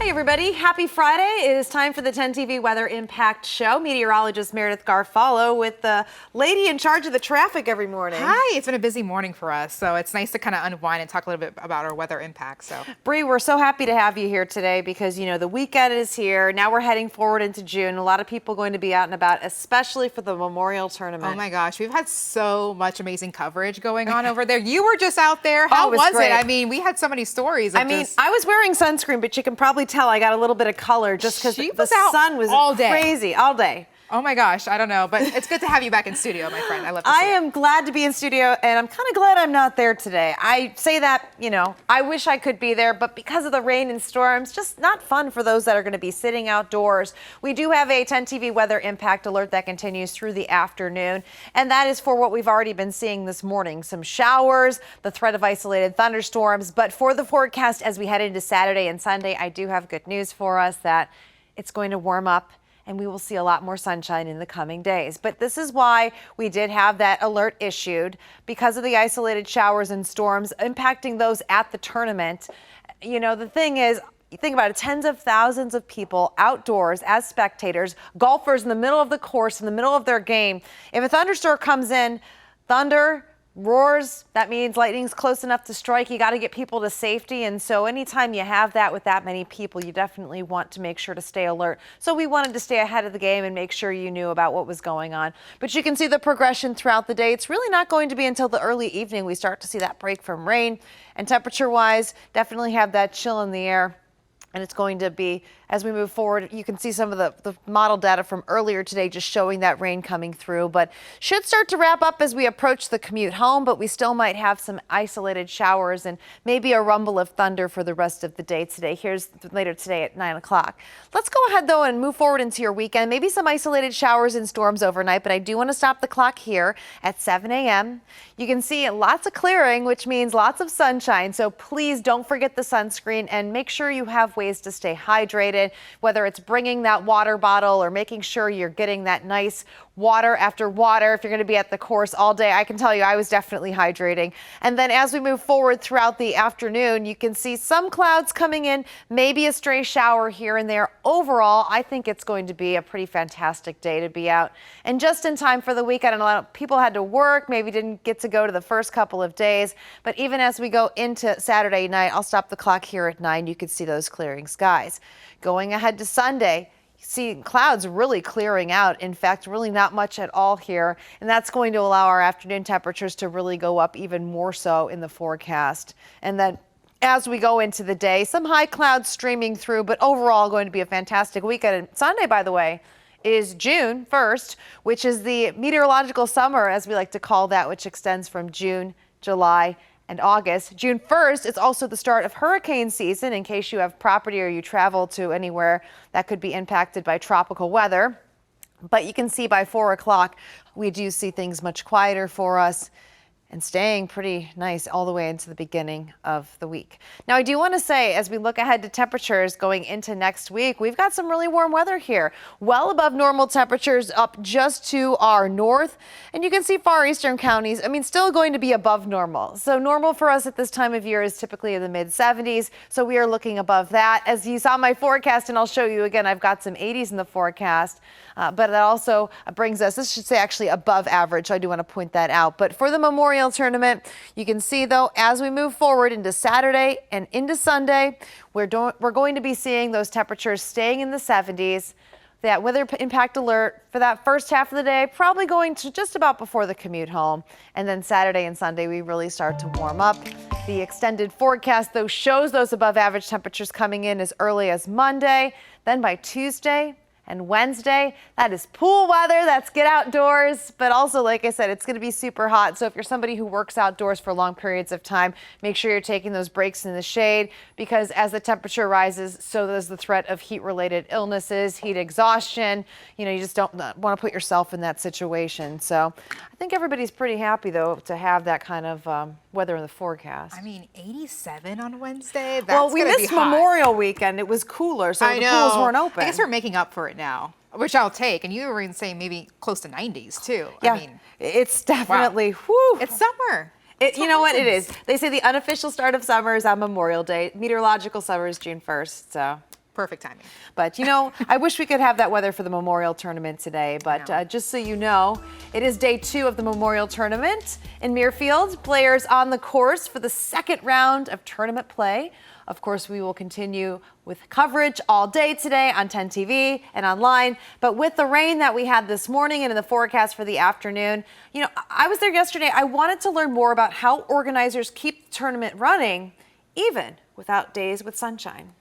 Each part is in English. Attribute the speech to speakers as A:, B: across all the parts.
A: Hey everybody, happy Friday. It is time for the 10 TV Weather Impact Show. Meteorologist Meredith Garofalo with the lady in charge of the traffic every morning.
B: Hi, it's been a busy morning for us, so it's nice to kind of unwind and talk a little bit about our weather impact. So,
A: Bree, we're so happy to have you here today because, you know, the weekend is here. Now we're heading forward into June. A lot of people going to be out and about, especially for the Memorial Tournament.
B: oh my gosh, we've had so much amazing coverage going on over there. You were just out there. How was
A: great.
B: it? I mean, we had so many stories.
A: I was wearing sunscreen, but you can probably tell I got a little bit of color just because the sun was
B: all day.
A: Crazy all day.
B: Oh my gosh, I don't know, but it's good to have you back in studio, my friend. I love to see
A: I am glad to be in studio, and I'm kind of glad I'm not there today. I say that, you know, I wish I could be there, but because of the rain and storms, just not fun for those that are going to be sitting outdoors. We do have a 10 TV weather impact alert that continues through the afternoon, and that is for what we've already been seeing this morning. Some showers, the threat of isolated thunderstorms, but for the forecast as we head into Saturday and Sunday, I do have good news for us that it's going to warm up and we will see a lot more sunshine in the coming days. But this is why we did have that alert issued, because of the isolated showers and storms impacting those at the tournament. You know, the thing is, you think about it, tens of thousands of people outdoors as spectators, golfers in the middle of the course, in the middle of their game. If a thunderstorm comes in, thunder roars, that means lightning's close enough to strike. You got to get people to safety. And so anytime you have that with that many people, you definitely want to make sure to stay alert. So we wanted to stay ahead of the game and make sure you knew about what was going on. But you can see the progression throughout the day. It's really not going to be until the early evening we start to see that break from rain. And temperature wise, definitely have that chill in the air. And it's going to be, as we move forward, you can see some of the model data from earlier today just showing that rain coming through, but should start to wrap up as we approach the commute home, but we still might have some isolated showers and maybe a rumble of thunder for the rest of the day today. Here's later today at 9 o'clock. Let's go ahead though and move forward into your weekend. Maybe some isolated showers and storms overnight, but I do want to stop the clock here at 7 a.m. You can see lots of clearing, which means lots of sunshine. So please don't forget the sunscreen and make sure you have ways to stay hydrated, whether it's bringing that water bottle or making sure you're getting that nice water after water. If you're going to be at the course all day, I can tell you I was definitely hydrating. And then as we move forward throughout the afternoon, you can see some clouds coming in, maybe a stray shower here and there. Overall, I think it's going to be a pretty fantastic day to be out. And just in time for the weekend, a lot of people had to work, maybe didn't get to go to the first couple of days. But even as we go into Saturday night, I'll stop the clock here at 9. You can see those clearing skies. Going ahead to Sunday, see clouds really clearing out. In fact, really not much at all here. And that's going to allow our afternoon temperatures to really go up even more so in the forecast. And then as we go into the day, some high clouds streaming through, but overall going to be a fantastic weekend. And Sunday, by the way, is June 1st, which is the meteorological summer, as we like to call that, which extends from June, July, and August. June 1st is also the start of hurricane season in case you have property or you travel to anywhere that could be impacted by tropical weather. But you can see by 4 o'clock, we do see things much quieter for us and staying pretty nice all the way into the beginning of the week. Now, I do want to say, as we look ahead to temperatures going into next week, we've got some really warm weather here, well above normal temperatures up just to our north. And you can see far eastern counties, I mean, still going to be above normal. So normal for us at this time of year is typically in the mid 70s. So we are looking above that. As you saw my forecast, and I'll show you again, I've got some 80s in the forecast. But that also brings us, this should say actually above average, so I do want to point that out. But for the Memorial Tournament, you can see though, as we move forward into Saturday and into Sunday, we're going to be seeing those temperatures staying in the 70s. That weather impact alert for that first half of the day, probably going to just about before the commute home. And then Saturday and Sunday, we really start to warm up. The extended forecast, though, shows those above average temperatures coming in as early as Monday. Then by Tuesday and Wednesday, that is pool weather, that's get outdoors, but also, like I said, it's going to be super hot. So if you're somebody who works outdoors for long periods of time, make sure you're taking those breaks in the shade, because as the temperature rises, so does the threat of heat-related illnesses, heat exhaustion. You know, you just don't want to put yourself in that situation. So I think everybody's pretty happy, though, to have that kind of weather in the forecast.
B: I mean, 87 on Wednesday? That's
A: well, we missed Memorial Weekend. It was cooler, so the pools weren't open.
B: I guess we're making up for it now, which I'll take. And you were even saying maybe close to 90s, too.
A: Yeah,
B: I mean,
A: it's definitely,
B: wow.
A: whew.
B: It's summer.
A: You know what it is? They say the unofficial start of summer is on Memorial Day. Meteorological summer is June 1st, so.
B: Perfect timing.
A: But, I wish we could have that weather for the Memorial Tournament today. But just so you know, it is day 2 of the Memorial Tournament in Muirfield. Players on the course for the second round of tournament play. Of course, we will continue with coverage all day today on 10 TV and online. But with the rain that we had this morning and in the forecast for the afternoon, I was there yesterday. I wanted to learn more about how organizers keep the tournament running, even without days with sunshine.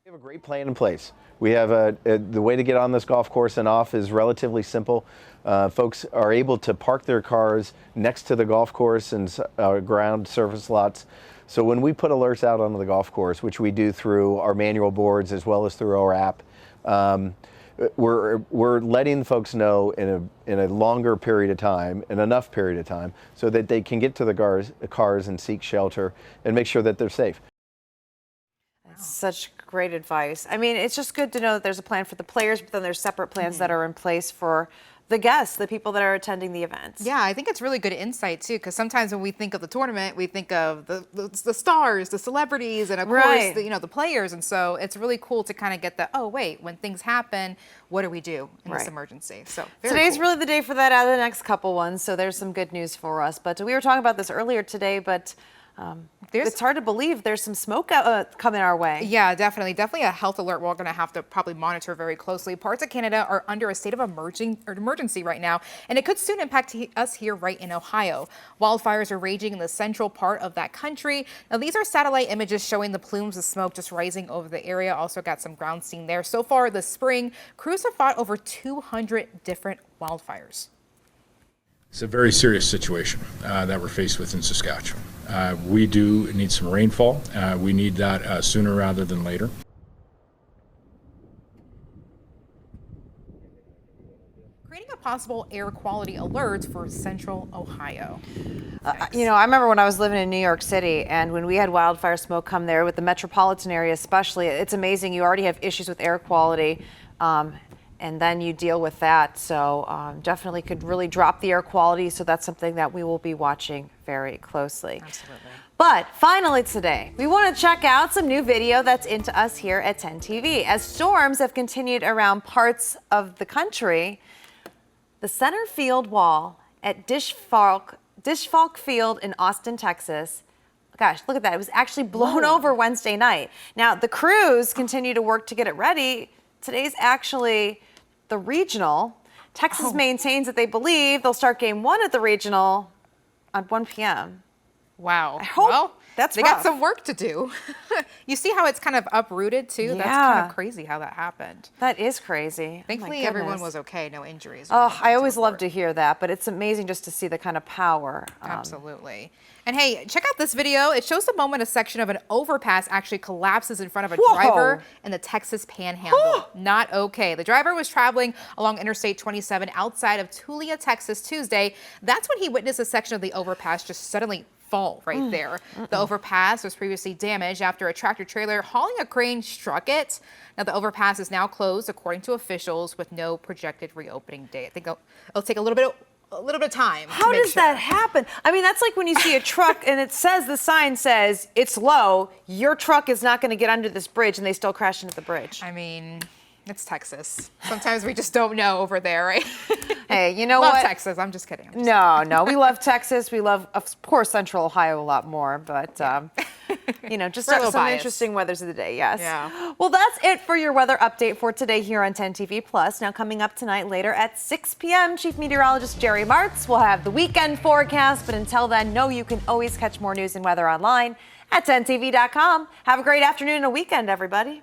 C: We have a great plan in place. We have the way to get on this golf course and off is relatively simple. Folks are able to park their cars next to the golf course and ground surface lots. So when we put alerts out onto the golf course, which we do through our manual boards as well as through our app, we're letting folks know in a longer period of time, an enough period of time, so that they can get to the cars and seek shelter and make sure that they're safe.
A: Such great advice. I mean, it's just good to know that there's a plan for the players, but then there's separate plans that are in place for the guests, the people that are attending the events.
B: Yeah, I think it's really good insight too, because sometimes when we think of the tournament, we think of the stars, the celebrities, and of course, the players. And so it's really cool to kind of get oh wait, when things happen, what do we do in this emergency? So
A: today's really the day for that out of the next couple ones. So there's some good news for us. But we were talking about this earlier today, but it's hard to believe there's some smoke coming our way.
B: Yeah, definitely a health alert we're going to have to probably monitor very closely. Parts of Canada are under a state of emergency right now, and it could soon impact us here right in Ohio. Wildfires are raging in the central part of that country. Now, these are satellite images showing the plumes of smoke just rising over the area. Also got some ground seen there. So far this spring, crews have fought over 200 different wildfires.
D: It's a very serious situation that we're faced with in Saskatchewan. We do need some rainfall. We need that sooner rather than later.
B: Creating a possible air quality alert for central Ohio.
A: I remember when I was living in New York City, and when we had wildfire smoke come there, with the metropolitan area especially, it's amazing. You already have issues with air quality. And then you deal with that. So definitely could really drop the air quality. So that's something that we will be watching very closely.
B: Absolutely.
A: But finally today, we want to check out some new video that's into us here at 10 TV. As storms have continued around parts of the country, the center field wall at Dishfalk Field in Austin, Texas, gosh, look at that. It was actually blown over Wednesday night. Now, the crews continue to work to get it ready. Today's actually the regional. Texas maintains that they believe they'll start game 1 at the regional at 1 p.m.
B: Wow.
A: I hope
B: they got some work to do. You see how it's kind of uprooted too?
A: Yeah.
B: That's kind of crazy how that happened.
A: That is crazy.
B: Thankfully, everyone was okay. No injuries.
A: Oh, I always love to hear that, but it's amazing just to see the kind of power.
B: Absolutely. And hey, check out this video. It shows the moment a section of an overpass actually collapses in front of a driver in the Texas Panhandle. Not okay. The driver was traveling along Interstate 27 outside of Tulia, Texas, Tuesday. That's when he witnessed a section of the overpass just suddenly fall right there. The overpass was previously damaged after a tractor trailer hauling a crane struck it. Now, the overpass is now closed, according to officials, with no projected reopening date. I think it'll take a little bit of time.
A: How does that happen? I mean, that's like when you see a truck and the sign says it's low, your truck is not going to get under this bridge, and they still crash into the bridge.
B: I mean, it's Texas. Sometimes we just don't know over there, right?
A: Hey, you know what?
B: Love Texas. I'm just kidding.
A: No, we love Texas. We love, of course, Central Ohio a lot more, but just some interesting weathers of the day. Yes.
B: Yeah.
A: Well, that's it for your weather update for today here on 10 TV Plus. Now, coming up tonight later at 6 p.m., Chief Meteorologist Jerry Martz will have the weekend forecast. But until then, know you can always catch more news and weather online at 10tv.com. Have a great afternoon and a weekend, everybody.